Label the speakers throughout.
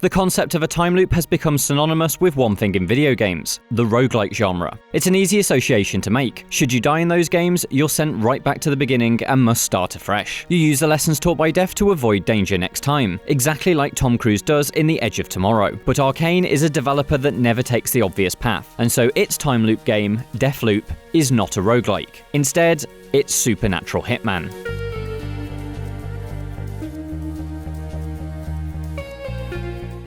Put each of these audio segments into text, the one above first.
Speaker 1: The concept of a time loop has become synonymous with one thing in video games: the roguelike genre. It's an easy association to make. Should you die in those games, you're sent right back to the beginning and must start afresh. You use the lessons taught by death to avoid danger next time, exactly like Tom Cruise does in The Edge of Tomorrow. But Arkane is a developer that never takes the obvious path, and so its time loop game, Deathloop, is not a roguelike. Instead, it's Supernatural Hitman.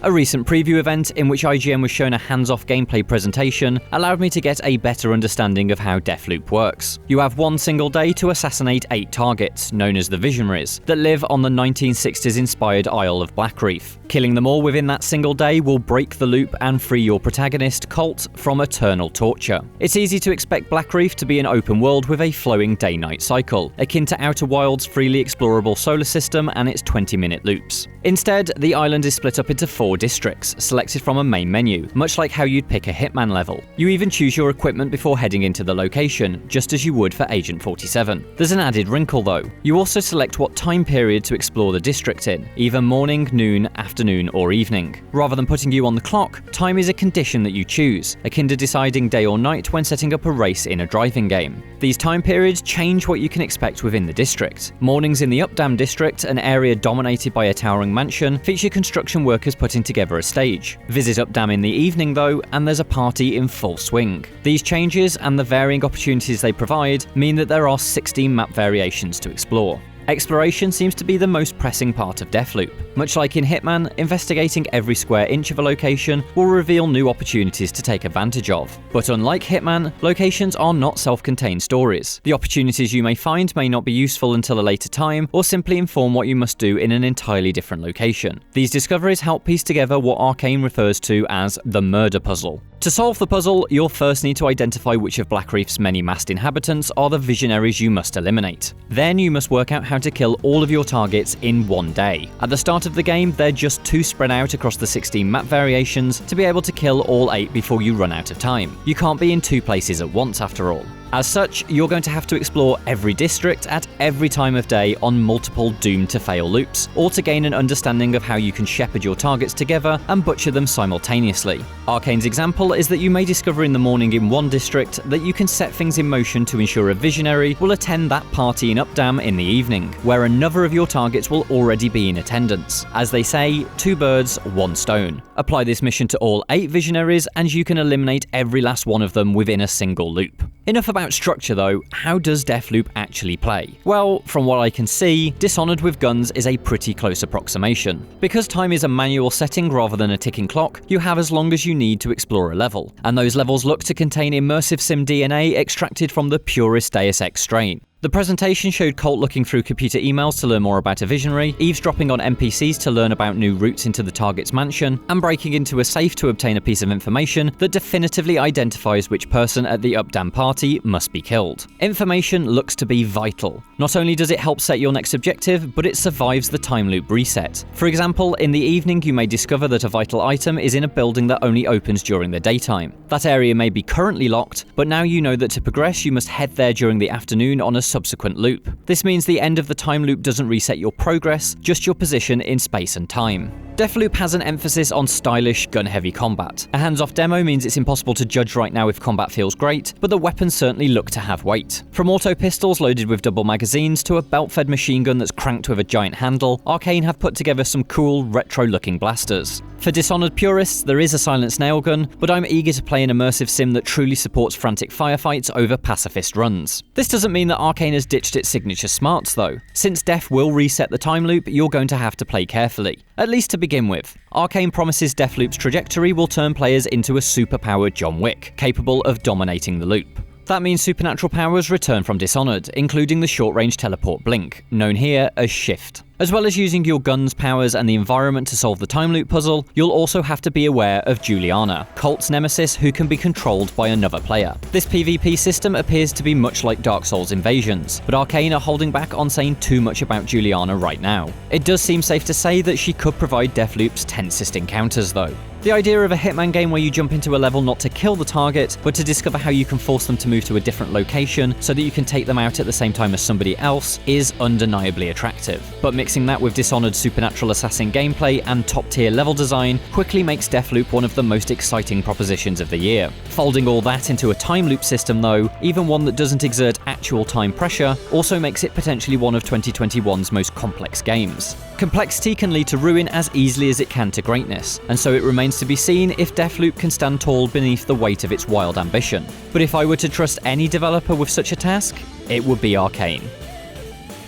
Speaker 1: A recent preview event in which IGN was shown a hands-off gameplay presentation allowed me to get a better understanding of how Deathloop works. You have one single day to assassinate 8 targets, known as the Visionaries, that live on the 1960s-inspired Isle of Blackreef. Killing them all within that single day will break the loop and free your protagonist, Colt, from eternal torture. It's easy to expect Blackreef to be an open world with a flowing day-night cycle, akin to Outer Wilds' freely explorable solar system and its 20-minute loops. Instead, the island is split up into 4 districts, selected from a main menu, much like how you'd pick a Hitman level. You even choose your equipment before heading into the location, just as you would for Agent 47. There's an added wrinkle though. You also select what time period to explore the district in, either morning, noon, afternoon, or evening. Rather than putting you on the clock, time is a condition that you choose, akin to deciding day or night when setting up a race in a driving game. These time periods change what you can expect within the district. Mornings in the Updam district, an area dominated by a towering mansion, feature construction workers putting together a stage. Visit Updam in the evening though, and there's a party in full swing. These changes and the varying opportunities they provide mean that there are 16 map variations to explore. Exploration seems to be the most pressing part of Deathloop. Much like in Hitman, investigating every square inch of a location will reveal new opportunities to take advantage of. But unlike Hitman, locations are not self-contained stories. The opportunities you may find may not be useful until a later time, or simply inform what you must do in an entirely different location. These discoveries help piece together what Arkane refers to as the murder puzzle. To solve the puzzle, you'll first need to identify which of Blackreef's many masked inhabitants are the Visionaries you must eliminate. Then you must work out how to kill all of your targets in one day. At the start of the game, they're just too spread out across the 16 map variations to be able to kill all 8 before you run out of time. You can't be in 2 places at once after all. As such, you're going to have to explore every district at every time of day on multiple doomed-to-fail loops, or to gain an understanding of how you can shepherd your targets together and butcher them simultaneously. Arkane's example is that you may discover in the morning in one district that you can set things in motion to ensure a Visionary will attend that party in Updam in the evening, where another of your targets will already be in attendance. As they say, 2 birds, 1 stone. Apply this mission to all 8 Visionaries and you can eliminate every last one of them within a single loop. Enough about structure though, how does Deathloop actually play? Well, from what I can see, Dishonored with guns is a pretty close approximation. Because time is a manual setting rather than a ticking clock, you have as long as you need to explore a level, and those levels look to contain immersive sim DNA extracted from the purest Deus Ex strain. The presentation showed Colt looking through computer emails to learn more about a Visionary, eavesdropping on NPCs to learn about new routes into the target's mansion, and breaking into a safe to obtain a piece of information that definitively identifies which person at the Updam party must be killed. Information looks to be vital. Not only does it help set your next objective, but it survives the time loop reset. For example, in the evening you may discover that a vital item is in a building that only opens during the daytime. That area may be currently locked, but now you know that to progress you must head there during the afternoon on a subsequent loop. This means the end of the time loop doesn't reset your progress, just your position in space and time. Deathloop has an emphasis on stylish, gun-heavy combat. A hands-off demo means it's impossible to judge right now if combat feels great, but the weapons certainly look to have weight. From auto pistols loaded with double magazines to a belt-fed machine gun that's cranked with a giant handle, Arkane have put together some cool, retro-looking blasters. For Dishonored purists, there is a silenced nail gun, but I'm eager to play an immersive sim that truly supports frantic firefights over pacifist runs. This doesn't mean that Arkane has ditched its signature smarts though. Since Death will reset the time loop, you're going to have to play carefully. At least to begin with. Arkane promises Deathloop's trajectory will turn players into a superpowered John Wick, capable of dominating the loop. That means supernatural powers return from Dishonored, including the short-range teleport blink, known here as Shift. As well as using your gun's powers and the environment to solve the time loop puzzle, you'll also have to be aware of Juliana, Colt's nemesis who can be controlled by another player. This PvP system appears to be much like Dark Souls Invasions, but Arkane are holding back on saying too much about Juliana right now. It does seem safe to say that she could provide Deathloop's tensest encounters though. The idea of a Hitman game where you jump into a level not to kill the target, but to discover how you can force them to move to a different location so that you can take them out at the same time as somebody else is undeniably attractive. But Mixing that with Dishonored supernatural assassin gameplay and top-tier level design quickly makes Deathloop one of the most exciting propositions of the year. Folding all that into a time loop system though, even one that doesn't exert actual time pressure, also makes it potentially one of 2021's most complex games. Complexity can lead to ruin as easily as it can to greatness, and so it remains to be seen if Deathloop can stand tall beneath the weight of its wild ambition. But if I were to trust any developer with such a task, it would be Arkane.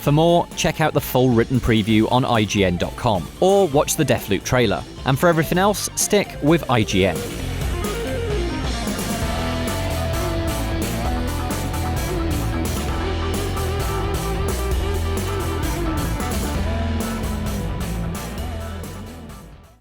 Speaker 1: For more, check out the full written preview on IGN.com, or watch the Deathloop trailer. And for everything else, stick with IGN.